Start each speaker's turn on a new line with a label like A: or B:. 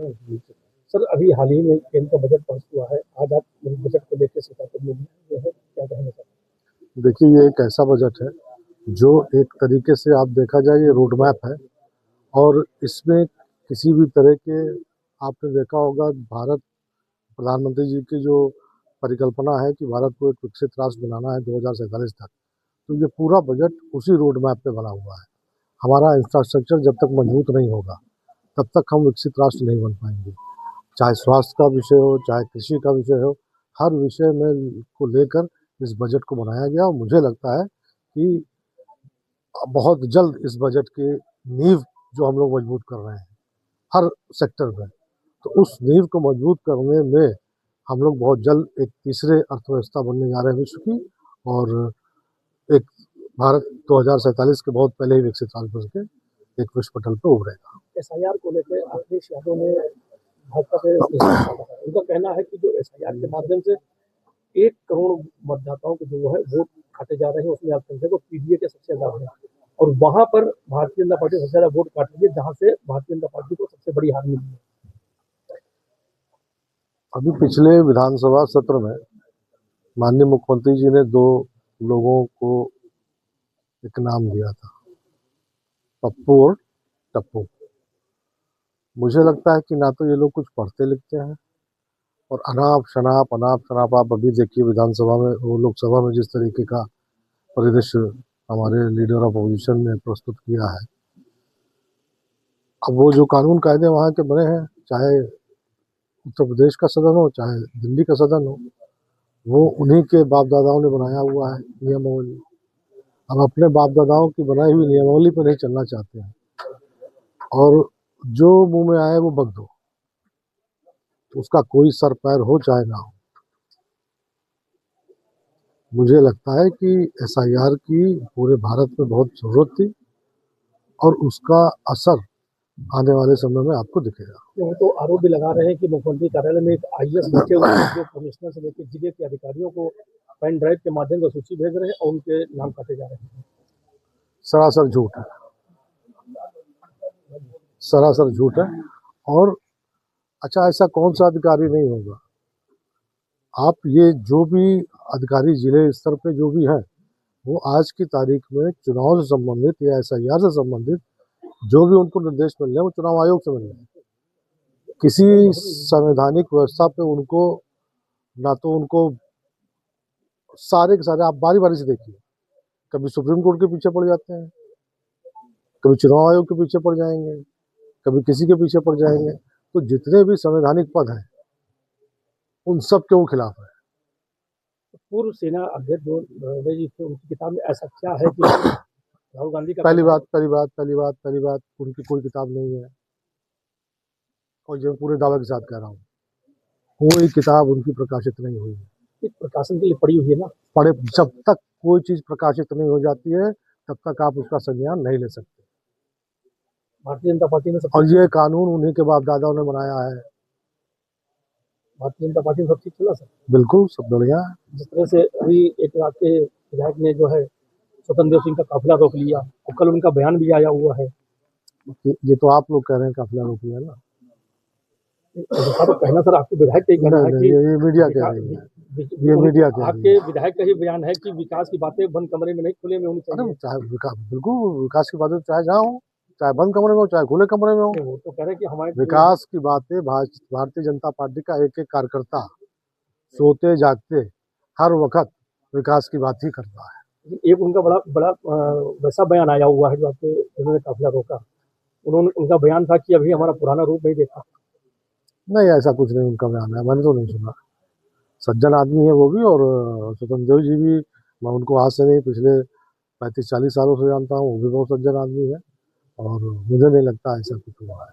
A: Sir, अभी हाल ही में केंद्र का बजट पास हुआ है। आज आप बजट को लेकर सिताफत में जो है क्या कहना चाहते हैं?
B: देखिए, ये एक ऐसा बजट है जो एक तरीके से आप देखा जाए ये रोड मैप है और इसमें किसी भी तरह के आपने देखा होगा भारत प्रधानमंत्री जी की जो परिकल्पना है कि भारत को एक विकसित राष्ट्र बनाना है 2047 तक, तो ये पूरा बजट उसी रोड मैप पे बना हुआ है। हमारा इंफ्रास्ट्रक्चर जब तक मजबूत नहीं होगा तब तक हम विकसित राष्ट्र नहीं बन पाएंगे। चाहे स्वास्थ्य का विषय हो, चाहे कृषि का विषय हो, हर विषय में को लेकर इस बजट को बनाया गया और मुझे लगता है कि बहुत जल्द इस बजट की नींव जो हम लोग मजबूत कर रहे हैं हर सेक्टर में, तो उस नींव को मजबूत करने में हम लोग बहुत जल्द एक तीसरे अर्थव्यवस्था बनने जा रहे हैं विश्व की, और एक भारत 2047 के बहुत पहले ही विकसित राष्ट्र बन के एक विश्व पटल पर उभरेगा।
A: एसआईआर को लेकर अखिलेश यादव ने भाजपा पे उनका कहना है कि जो एसआईआर के माध्यम से 1 करोड़ मतदाताओं के जो है वोट काटे जा रहे हैं, उसमें अल्पसंख्यक को पीडीए के सबसे ज्यादा है और वहां पर भारतीय जनता पार्टी सबसे ज्यादा वोट काट रही है, जहां से भारतीय जनता पार्टी को सबसे बड़ी हार मिली है।
B: अभी पिछले विधानसभा सत्र में माननीय मुख्यमंत्री जी ने 2 लोगों को एक नाम दिया था, पप्पू और टप्पू। मुझे लगता है कि ना तो ये लोग कुछ पढ़ते लिखते हैं और अनाप शनाप आप अभी देखिए विधानसभा में, वो लोकसभा में जिस तरीके का परिदृश्य हमारे लीडर ऑफ अपोजिशन ने प्रस्तुत किया है। अब वो जो कानून कायदे वहाँ के बने हैं, चाहे उत्तर प्रदेश का सदन हो चाहे दिल्ली का सदन हो, वो उन्हीं के बाप दादाओं ने बनाया हुआ है नियमावली। हम अपने बाप दादाओं की बनाई हुई नियमावली पर नहीं चलना चाहते हैं और जो मुंह में आए वो बक दो, उसका कोई सर पैर हो चाहे ना हो। मुझे लगता है कि एसआईआर की पूरे भारत में बहुत ज़रूरत थी और उसका असर आने वाले समय में आपको दिखेगा।
A: तो आरोप भी लगा रहे हैं कि मुख्यमंत्री कार्यालय में एक आईएएस बैठे हुए हैं जो कमिश्नर से लेकर जिले के अधिकारियों को पेन ड्राइव के माध्यम से सूची भेज रहे हैं और उनके नाम काटे जा रहे हैं।
B: सरासर झूठ है, सरासर झूठ है। और अच्छा, ऐसा कौन सा अधिकारी नहीं होगा? आप ये जो भी अधिकारी जिले स्तर पे जो भी है, वो आज की तारीख में चुनाव से संबंधित या एसआईआर से संबंधित जो भी उनको निर्देश मिल रहे हैं वो चुनाव आयोग से मिल रहे हैं। किसी संवैधानिक व्यवस्था पे उनको ना तो उनको सारे के सारे आप बारी बारी से देखिए, कभी सुप्रीम कोर्ट के पीछे पड़ जाते हैं, कभी चुनाव आयोग के पीछे पड़ जाएंगे, कभी किसी के पीछे पड़ जाएंगे। तो जितने भी संवैधानिक पद हैं उन सब के वो खिलाफ है।
A: पूर्व सेना अध्यक्ष जो जी थे, उनकी किताब में ऐसा क्या है कि राहुल गांधी का
B: पहली बात उनकी कोई किताब नहीं है, और जो पूरे दावे के साथ कह रहा हूँ, कोई किताब उनकी प्रकाशित नहीं हुई है।
A: प्रकाशन के लिए पड़ी हुई है ना,
B: पढ़े, जब तक कोई चीज प्रकाशित नहीं हो जाती है तब तक आप उसका संज्ञान नहीं ले सकते।
A: भारतीय जनता पार्टी में
B: और ये कानून उन्हीं के बाप दादाओं ने बनाया है।
A: भारतीय जनता पार्टी में सब ठीक चला सर?
B: बिल्कुल, सब बढ़िया है।
A: जिस तरह से अभी एक आपके विधायक ने जो है स्वतंत्र देव सिंह का काफिला रोक लिया और कल उनका बयान भी आया हुआ है।
B: ये तो आप लोग कह रहे हैं काफिला रोक लिया ना,
A: तो कहना सर आपके विधायक का ही कहना है कि
B: ये मीडिया कह रही है, ये मीडिया कह रही है।
A: आपके विधायक का ही बयान है कि विकास की बातें बंद कमरे में नहीं खुले में होनी चाहिए।
B: चाहे बिल्कुल विकास की बातें चाहे जहाँ हो, चाहे बंद कमरे में हो चाहे खुले कमरे में हो,
A: तो कह रहे कि हमारे
B: विकास की बातें भारतीय जनता पार्टी का एक एक कार्यकर्ता सोते जागते हर वक्त विकास की बात ही करता है।
A: एक उनका बड़ा वैसा बयान आया हुआ है जो आपके उन्होंने काफिला रोका, उनका बयान था कि अभी हमारा पुराना रूप नहीं देखा।
B: नहीं, ऐसा कुछ नहीं उनका बयान है, मैंने तो नहीं सुना। सज्जन आदमी है वो भी, और स्वतंत्र देव जी भी, मैं उनको आज से नहीं पिछले 35-40 सालों से जानता हूँ, वो भी बहुत सज्जन आदमी है और मुझे नहीं लगता ऐसा कुछ हुआ है।